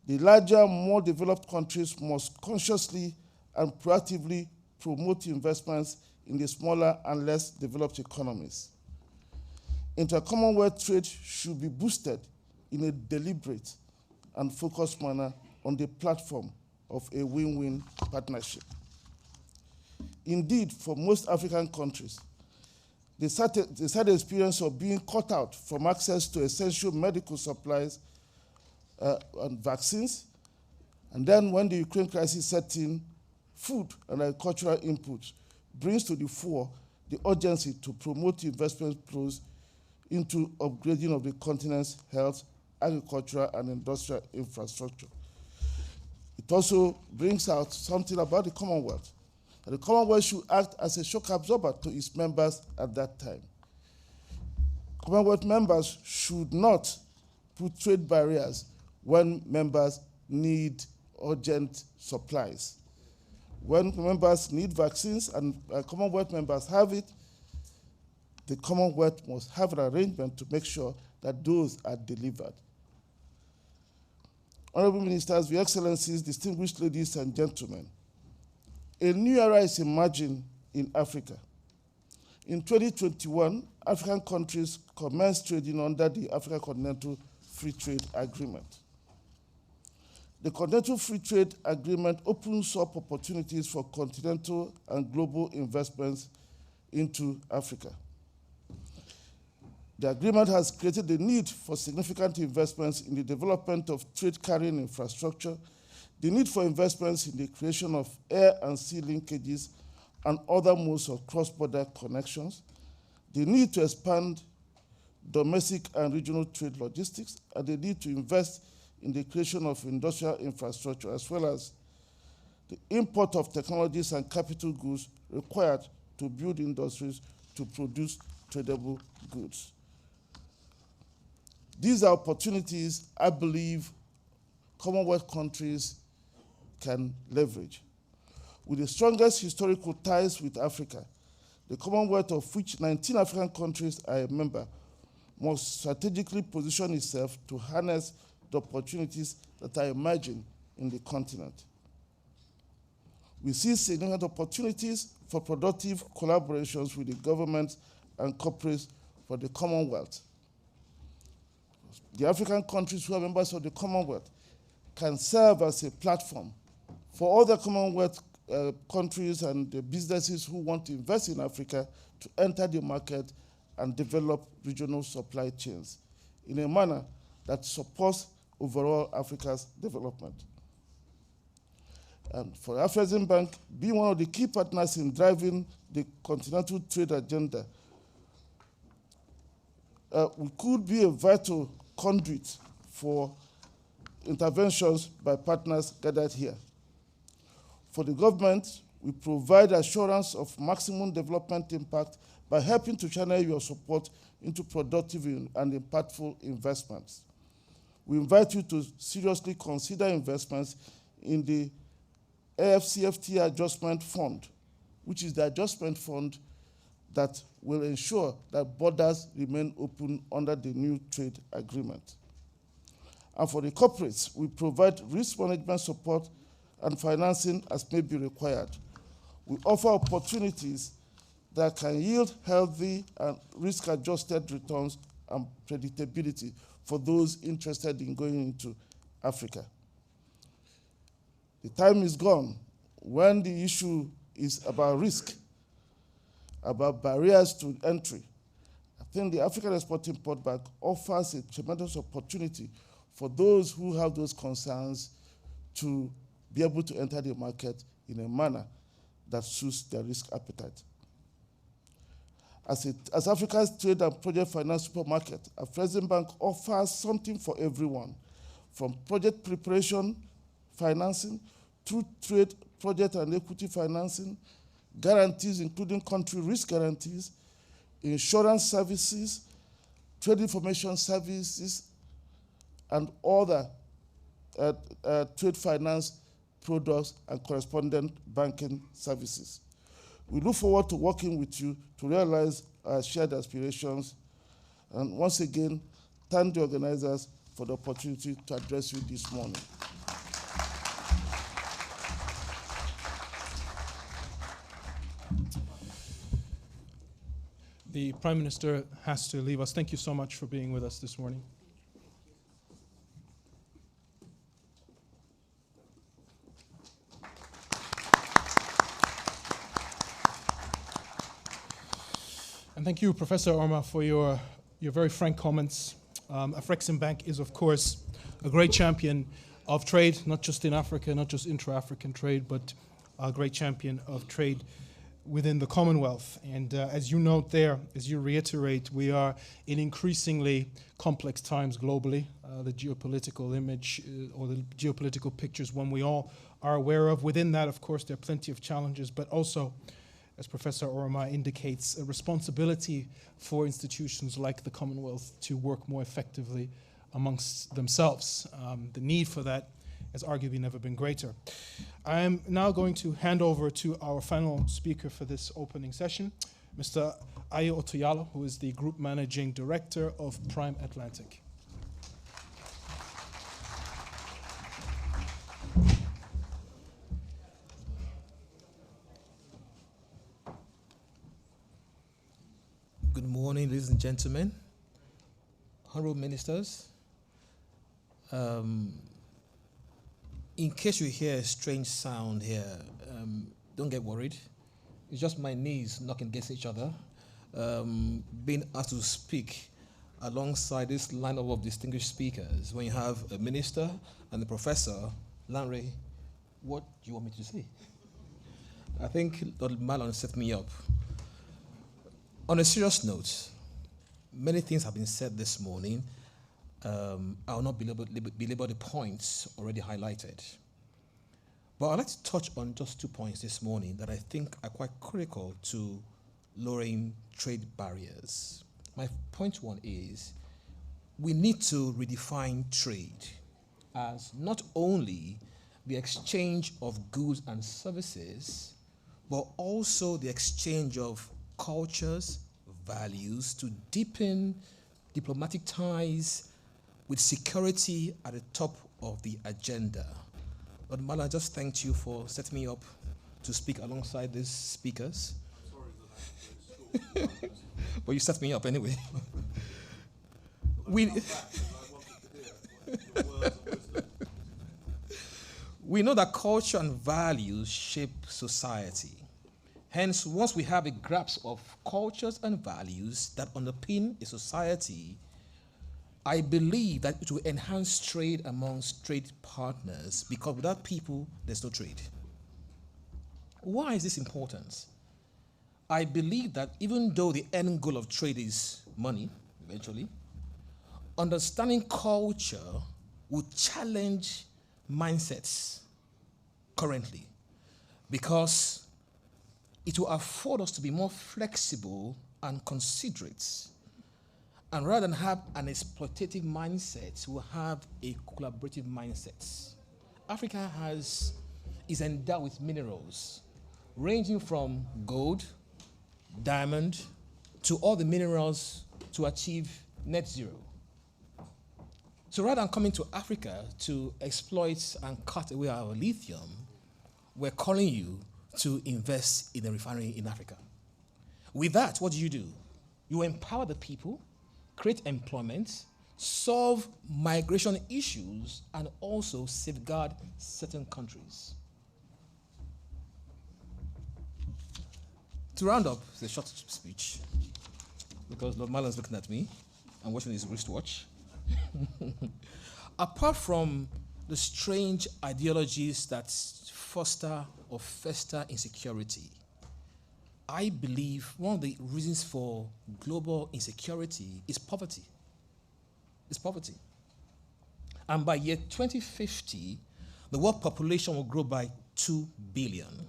The larger, more developed countries must consciously and proactively promote investments in the smaller and less developed economies. Inter-Commonwealth trade should be boosted in a deliberate and focused manner on the platform of a win-win partnership. Indeed, for most African countries, they had the experience of being cut out from access to essential medical supplies and vaccines. And then when the Ukraine crisis set in, food and agricultural inputs brings to the fore the urgency to promote investment flows into upgrading of the continent's health, agricultural, and industrial infrastructure. It also brings out something about the Commonwealth. And the Commonwealth should act as a shock absorber to its members at that time. Commonwealth members should not put trade barriers when members need urgent supplies. When members need vaccines and Commonwealth members have it, the Commonwealth must have an arrangement to make sure that those are delivered. Honorable Ministers, Your Excellencies, distinguished ladies and gentlemen, a new era is emerging in Africa. In 2021, African countries commenced trading under the African Continental Free Trade Agreement. The Continental Free Trade Agreement opens up opportunities for continental and global investments into Africa. The agreement has created the need for significant investments in the development of trade-carrying infrastructure, the need for investments in the creation of air and sea linkages and other modes of cross-border connections, the need to expand domestic and regional trade logistics, and the need to invest in the creation of industrial infrastructure, as well as the import of technologies and capital goods required to build industries to produce tradable goods. These are opportunities I believe Commonwealth countries can leverage. With the strongest historical ties with Africa, the Commonwealth, of which 19 African countries are a member, must strategically position itself to harness the opportunities that are emerging in the continent. We see significant opportunities for productive collaborations with the government and corporates for the Commonwealth. The African countries who are members of the Commonwealth can serve as a platform for other Commonwealth countries and the businesses who want to invest in Africa to enter the market and develop regional supply chains in a manner that supports overall Africa's development. And for the Afreximbank, being one of the key partners in driving the continental trade agenda, we could be a vital conduit for interventions by partners gathered here. For the government, we provide assurance of maximum development impact by helping to channel your support into productive and impactful investments. We invite you to seriously consider investments in the AFCFTA Adjustment Fund, which is the adjustment fund that will ensure that borders remain open under the new trade agreement. And for the corporates, we provide risk management support and financing as may be required. We offer opportunities that can yield healthy and risk-adjusted returns and predictability for those interested in going into Africa. The time is gone when the issue is about risk, about barriers to entry. I think the African Export-Import Bank offers a tremendous opportunity for those who have those concerns to be able to enter the market in a manner that suits their risk appetite. As Africa's trade and project finance supermarket, Afreximbank offers something for everyone, from project preparation financing through trade, project and equity financing, guarantees including country risk guarantees, insurance services, trade information services, and other trade finance products and correspondent banking services. We look forward to working with you to realize our shared aspirations. And once again, thank the organizers for the opportunity to address you this morning. The Prime Minister has to leave us. Thank you so much for being with us this morning. And thank you, Professor Orma, for your very frank comments. Afreximbank is, of course, a great champion of trade, not just in Africa, not just intra-African trade, but a great champion of trade within the Commonwealth. And as you note there, as you reiterate, we are in increasingly complex times globally. The geopolitical image or the geopolitical pictures, one we all are aware of. Within that, of course, there are plenty of challenges, but also, as Professor Orma indicates, a responsibility for institutions like the Commonwealth to work more effectively amongst themselves. The need for that has arguably never been greater. I am now going to hand over to our final speaker for this opening session, Mr. Ayo Otoyalo, who is the Group Managing Director of Prime Atlantic. Good morning, ladies and gentlemen, honorable ministers. In case you hear a strange sound here, don't get worried. It's just my knees knocking against each other, being asked to speak alongside this lineup of distinguished speakers. When you have a minister and a professor, Lanre, what do you want me to say? I think Lord Marland set me up. On a serious note, many things have been said this morning. I will not belabor the points already highlighted. But I'd like to touch on just 2 points this morning that I think are quite critical to lowering trade barriers. My point 1 is we need to redefine trade as not only the exchange of goods and services, but also the exchange of cultures, values, to deepen diplomatic ties with security at the top of the agenda. Lord Mala, I just thanked you for setting me up to speak alongside these speakers. I'm sorry that I had to go. But you set me up anyway. We know that culture and values shape society. Hence, once we have a grasp of cultures and values that underpin a society, I believe that it will enhance trade amongst trade partners, because without people, there's no trade. Why is this important? I believe that even though the end goal of trade is money, eventually, understanding culture will challenge mindsets currently, because it will afford us to be more flexible and considerate. And rather than have an exploitative mindset, we'll have a collaborative mindset. Africa is endowed with minerals, ranging from gold, diamond, to all the minerals to achieve net zero. So rather than coming to Africa to exploit and cut away our lithium, we're calling you to invest in a refinery in Africa. With that, what do? You empower the people, create employment, solve migration issues, and also safeguard certain countries. To round up the short speech, because Lord Marland's looking at me and watching his wristwatch, apart from the strange ideologies that foster or fester insecurity, I believe one of the reasons for global insecurity is poverty. It's poverty. And by year 2050, the world population will grow by 2 billion.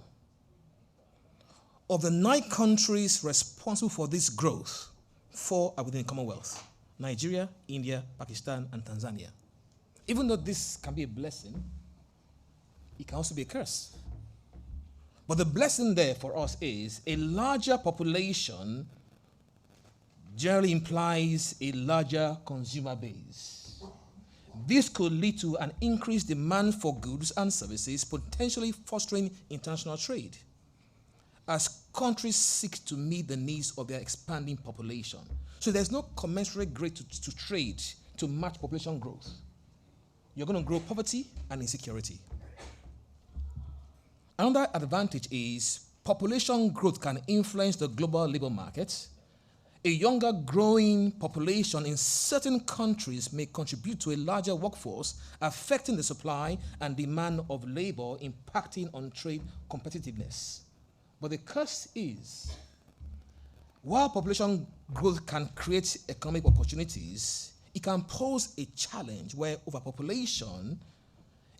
of the 9 countries responsible for this growth, 4 are within the Commonwealth: Nigeria, India, Pakistan, and Tanzania. Even though this can be a blessing, it can also be a curse. But the blessing there for us is a larger population generally implies a larger consumer base. This could lead to an increased demand for goods and services, potentially fostering international trade, as countries seek to meet the needs of their expanding population. So there's no commensurate rate to trade to match population growth. You're going to grow poverty and insecurity. Another advantage is population growth can influence the global labor market. A younger growing population in certain countries may contribute to a larger workforce, affecting the supply and demand of labor, impacting on trade competitiveness. But the curse is, while population growth can create economic opportunities, it can pose a challenge where overpopulation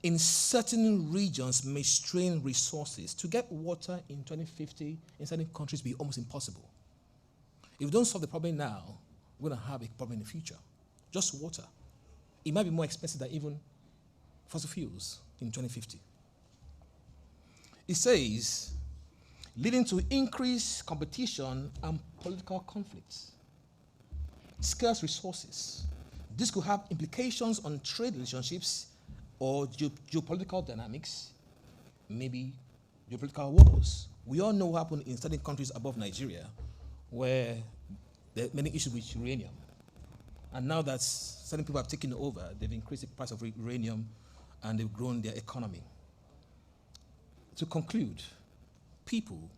in certain regions may strain resources. To get water in 2050 in certain countries will be almost impossible. If we don't solve the problem now, we're going to have a problem in the future. Just water. It might be more expensive than even fossil fuels in 2050. It says, leading to increased competition and political conflicts. Scarce resources. This could have implications on trade relationships or geopolitical dynamics, maybe geopolitical wars. We all know what happened in certain countries above Nigeria, where there are many issues with uranium. And now that certain people have taken over, they've increased the price of uranium and they've grown their economy. To conclude, people,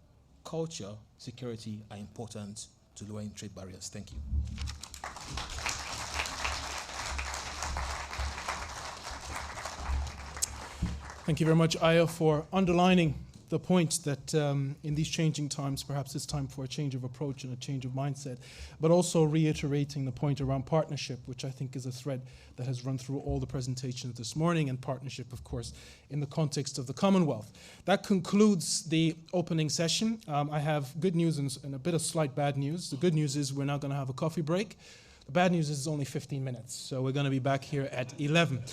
culture, security are important to lowering trade barriers. Thank you. Thank you very much, Aya, for underlining the point that in these changing times, perhaps it's time for a change of approach and a change of mindset, but also reiterating the point around partnership, which I think is a thread that has run through all the presentations this morning, and partnership, of course, in the context of the Commonwealth. That concludes the opening session. I have good news and a bit of slight bad news. The good news is we're now going to have a coffee break. The bad news is it's only 15 minutes, so we're going to be back here at 11.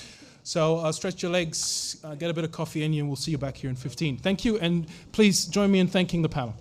So stretch your legs, get a bit of coffee in you, and we'll see you back here in 15. Thank you, and please join me in thanking the panel.